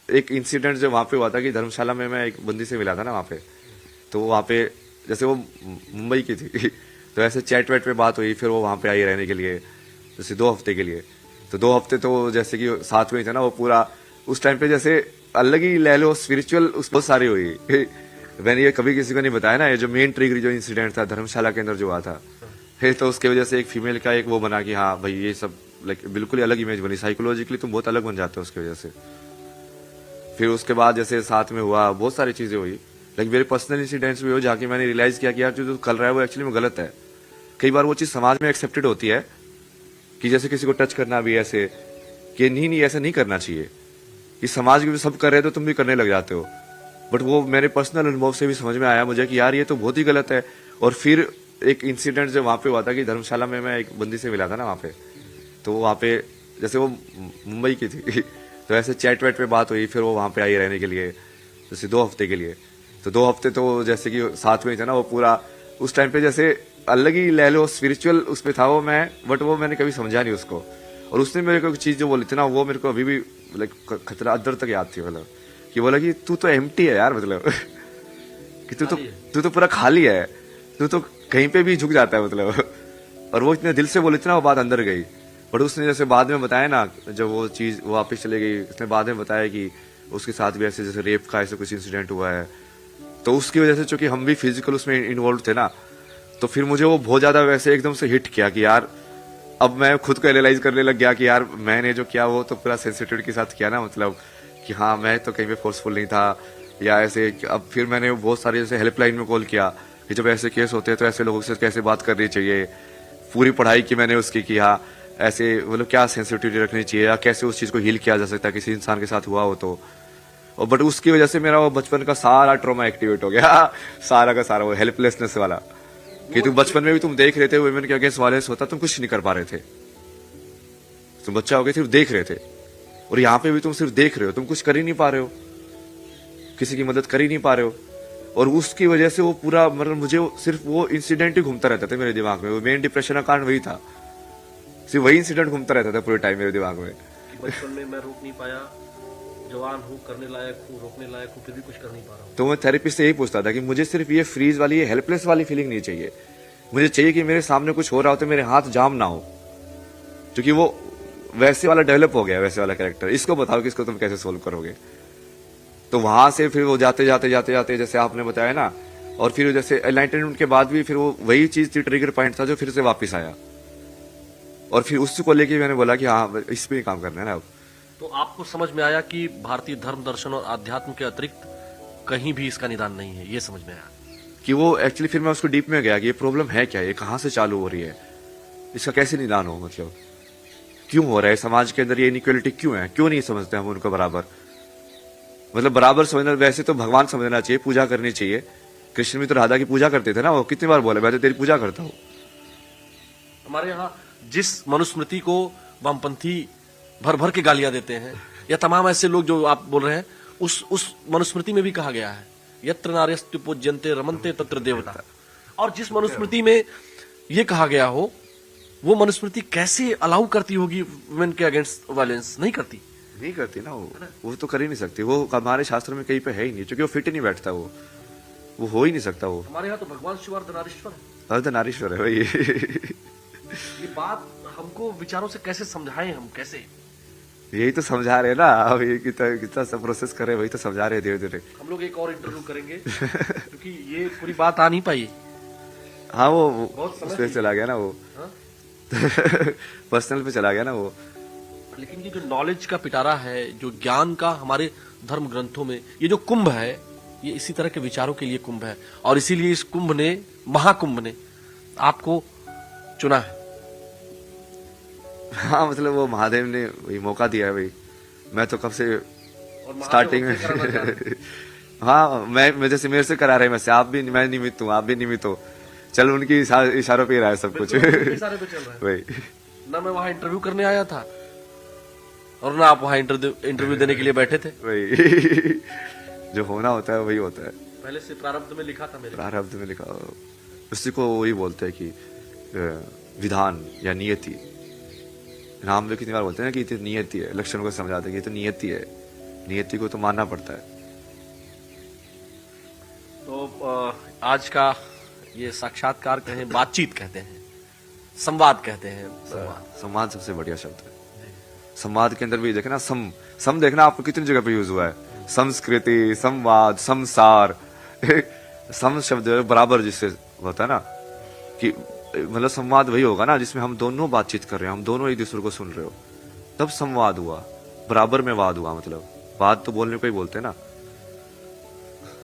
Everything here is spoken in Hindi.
एक इंसिडेंट जो वहां पे हुआ था कि धर्मशाला में मैं एक बंदी से मिला था ना वहां पे, तो वहां पे जैसे वो मुंबई की थी तो ऐसे चैट वैट पे बात हुई, फिर वो वहां पे आई रहने के लिए जैसे 2 हफ्ते के लिए। तो 2 हफ्ते तो जैसे कि साथ में ही थे ना वो पूरा, उस टाइम पे जैसे अलग ही ले लो स्पिरिचुअल उस बहुत सारी हुई मैंने ये कभी किसी को नहीं बताया ना, ये जो मेन ट्रिगर जो इंसिडेंट था धर्मशाला के अंदर जो हुआ था, फिर तो उसके वजह से एक फीमेल का एक वो बना कि हाँ भाई ये सब लाइक बिल्कुल ही अलग इमेज बनी, साइकोलॉजिकली तुम बहुत अलग बन जाते हो उसकी वजह से। फिर उसके बाद जैसे साथ में हुआ बहुत सारी चीजें हुई, लेकिन मेरे पर्सनल इंसिडेंट्स भी हो जाके मैंने रियलाइज किया कि यार जो कर रहा है वो एक्चुअली में गलत है। कई बार वो चीज समाज में एक्सेप्टेड होती है कि जैसे किसी को टच करना भी ऐसे कि नहीं नहीं ऐसा नहीं करना चाहिए, कि समाज में सब कर रहे हैं तो तुम भी करने लग जाते हो। बट वो मेरे पर्सनल अनुभव से भी समझ में आया मुझे कि यार ये तो बहुत ही गलत है। और फिर एक इंसिडेंट जो वहां पे हुआ था कि धर्मशाला में मैं एक बंदी से मिला था ना वहां पे, तो वहां पे जैसे वो मुंबई की थी तो ऐसे चैट वैट पे बात हुई, फिर वो वहां पे आई रहने के लिए जैसे 2 हफ्ते के लिए। तो 2 हफ्ते तो जैसे कि साथ में ही थे ना वो पूरा, उस टाइम पे जैसे अलग ही ले लो स्पिरिचुअल उसमें था वो मैं, बट वो मैंने कभी समझा नहीं उसको। और उसने मेरे को चीज जो बोली थी ना वो मेरे को अभी भी लाइक खतरा अंदर तक याद थी, मतलब कि बोला कि तू तो एम्प्टी है यार, मतलब कि तू तो पूरा खाली है, तू तो कहीं पे भी झुक जाता है मतलब। और वो इतने दिल से बोली थी ना वो बात अंदर गई। बट उसने जैसे बाद में बताया ना जब वो चीज वापस चले गई, उसने बाद में बताया कि उसके साथ भी ऐसे जैसे रेप का ऐसे कुछ इंसिडेंट हुआ है। तो उसकी वजह से चूंकि हम भी फिजिकल उसमें इन्वॉल्व थे ना, तो फिर मुझे वो बहुत ज्यादा वैसे एकदम से हिट किया कि यार अब मैं खुद को एनालाइज करने लग गया कि यार मैंने जो किया वो तो पूरा सेंसिटिविटी के साथ किया ना, मतलब कि हाँ मैं तो कहीं पे फोर्सफुल नहीं था या ऐसे। अब फिर मैंने बहुत सारे जैसे हेल्पलाइन में कॉल किया कि जब ऐसे केस होते हैं तो ऐसे लोगों से कैसे बात करनी चाहिए। पूरी पढ़ाई की मैंने उसकी कि हाँ ऐसे मतलब क्या सेंसिटिविटी रखनी चाहिए या कैसे उस चीज को हील किया जा सकता है किसी इंसान के साथ हुआ हो तो। और बट उसकी वजह से मेरा वो बचपन का सारा ट्रॉमा एक्टिवेट हो गया सारा का सारा वो हेल्पलेसनेस वाला, कि तुम बचपन में भी तुम देख रहे थे वुमेन के अगेंस्ट वायलेंस होता, तुम कुछ नहीं कर पा रहे थे, तुम बच्चा हो गए सिर्फ देख रहे थे। और यहाँ पे भी तुम सिर्फ देख रहे हो, तुम कुछ कर ही नहीं पा रहे हो, किसी की मदद कर ही नहीं पा रहे हो। और उसकी वजह से वो पूरा मतलब मुझे सिर्फ वो इंसिडेंट ही घूमता रहता था मेरे दिमाग में, वो मेन डिप्रेशन का कारण वही था, सिर्फ वही इंसिडेंट घूमता रहता था पूरे टाइम मेरे दिमाग में। बचपन में मैं रोक नहीं पाया, जवान हूँ, करने लायक हूँ, रोकने लायक हूँ, फिर भी कुछ कर नहीं पा रहा हूँ। तो मैं थेरेपिस्ट से यही पूछता था कि मुझे सिर्फ ये फ्रीज वाली ये हेल्पलेस वाली फीलिंग नहीं चाहिए, मुझे चाहिए कि मेरे सामने कुछ हो रहा हो तो मेरे हाथ जाम ना हो, क्योंकि वो वैसे वाला डेवलप हो गया, वैसे वाला कैरेक्टर। इसको बताओ कि इसको तुम कैसे सोल्व करोगे। तो वहां से फिर वो जाते जाते जाते जाते जैसे आपने बताया ना, और फिर जैसे एनलाइटनमेंट के बाद भी फिर वो वही चीज थी, ट्रिगर पॉइंट था जो फिर से वापस आया। और फिर उसको लेके मैंने बोला कि हाँ इस पे ही काम करना है ना अब। तो आपको समझ में आया कि भारतीय धर्म दर्शन और अध्यात्म के अतिरिक्त कहीं भी इसका निदान नहीं है, ये समझ में आया कि वो एक्चुअली फिर मैं उसको डीप में गया कि ये प्रॉब्लम है क्या, ये कहाँ से चालू हो रही है, इसका कैसे निदान हो, मतलब क्यों हो रहा है समाज के अंदर ये इनइक्वालिटी क्यों है, क्यों नहीं समझते हम उनको बराबर। मतलब बराबर समझना वैसे तो भगवान समझना चाहिए, पूजा करनी चाहिए। कृष्ण भी तो राधा की पूजा करते थे ना, वो कितनी बार बोले मैं तो तेरी पूजा करता हूँ। हमारे यहाँ जिस मनुस्मृति को वामपंथी भर भर के गालियां देते हैं, या तमाम ऐसे लोग जो आप बोल रहे हैं, उस मनुस्मृति में भी कहा गया है यत्र नार्यस्तु पूज्यन्ते रमन्ते तत्र देवता। और जिस मनुस्मृति में ये कहा गया हो, वो मनुस्मृति कैसे अलाउ करती होगी वुमेन के अगेंस्ट वायलेंस? नहीं करती, नहीं करती ना वो तो कर ही नहीं सकती, वो हमारे शास्त्र में कहीं पे है ही नहीं, क्योंकि वो फिट ही नहीं बैठता, वो हो ही नहीं सकता। वो हमारे यहाँ तो भगवान शिव अर्धनारीश्वर है, अर्धनारीश्वर है भाई ये बात हमको विचारों से कैसे समझाएं, हम कैसे? यही तो समझा रहे हैं ना, अब ये कितना सब प्रोसेस कर रहे हैं, वही तो समझा रहे हैं धीरे धीरे। हम लोग एक और इंटरव्यू करेंगे क्योंकि ये पूरी बात आ नहीं पाई। हाँ वो बहुत उस पे चला गया ना वो पर्सनल पे चला गया ना वो। लेकिन ये जो नॉलेज का पिटारा है, जो ज्ञान का हमारे धर्म ग्रंथों में ये जो कुंभ है, ये इसी तरह के विचारों के लिए कुंभ है, और इसीलिए इस कुंभ ने, महाकुंभ ने आपको चुना है। हाँ मतलब वो महादेव ने वही मौका दिया है भाई, मैं तो कब से स्टार्टिंग में हाँ मैं जैसे मेरे से करा रहे, मैं से आप भी, मैं निमित्त हूँ, आप भी निमित्त हो, चल उनकी इशारों पे ही रहा है सब कुछ भाई ना मैं वहां इंटरव्यू करने आया था और ना आप वहां इंटरव्यू देने के लिए बैठे थे। वही जो होना होता है वही होता है, पहले से प्रारब्ध में लिखा था, मेरे प्रारब्ध में लिखा। उसी को वही बोलते हैं कि विधान या नियति। राम भी कितनी बार बोलते हैं ना कि ये नियति है, लक्ष्मण को समझाते हैं कि ये तो नियति है, नियति को तो मानना पड़ता है। तो आज का ये साक्षात्कार कहें, बातचीत कहते हैं, संवाद कहते हैं। संवाद सबसे बढ़िया शब्द है। संवाद के अंदर भी देखे ना, सम देखना आपको कितनी जगह पे यूज हुआ है। संस्कृति, संवाद, संसार। सम शब्द बराबर जिससे होता है ना, कि मतलब संवाद वही होगा ना जिसमें हम दोनों बातचीत कर रहे हो, हम दोनों एक दूसरे को सुन रहे हो, तब संवाद हुआ। बराबर में वाद हुआ, मतलब वाद तो बोलने को ही बोलते हैं ना।